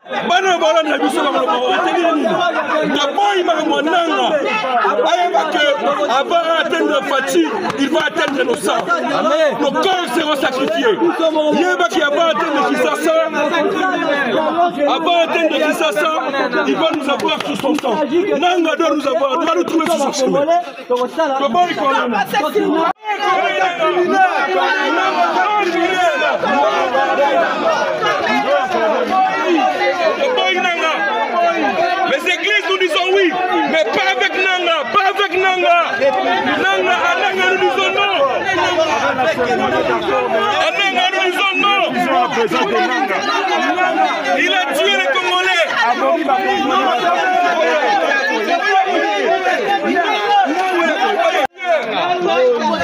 Bana bala na biso ba d'abord il m'a monanga avant d'atteindre Fati, il va atteindre nos sangs. Nos corps seront sacrifiés. Yeba qui avant d'atteindre Kisasa, il va nous avoir sur son sang. Nanga doit nous avoir, doit nous trouver sur son chemin. Comment il connaît? Les églises nous disons oui, mais pas avec Nanga, pas avec Nanga. Nanga, nous disons non. Nanga, nous disons non. Il a tué les Congolais.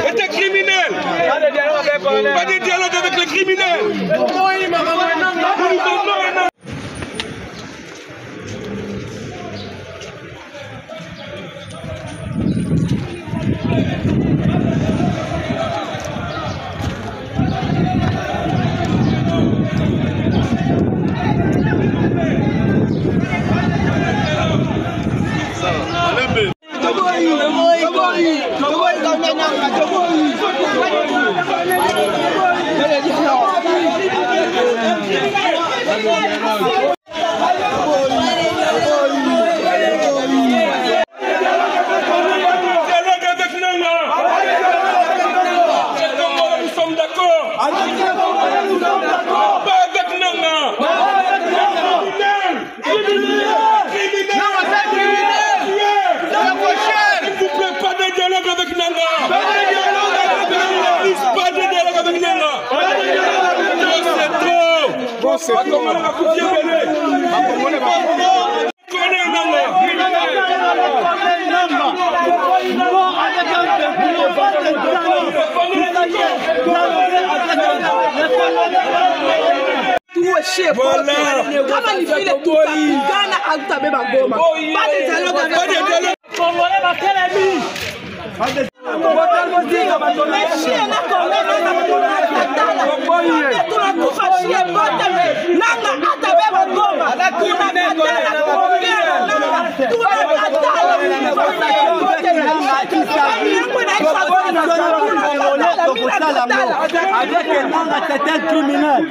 Était criminel. Pas de dialogue avec les criminels. Nous disons non. C'est trop. Avec un criminel.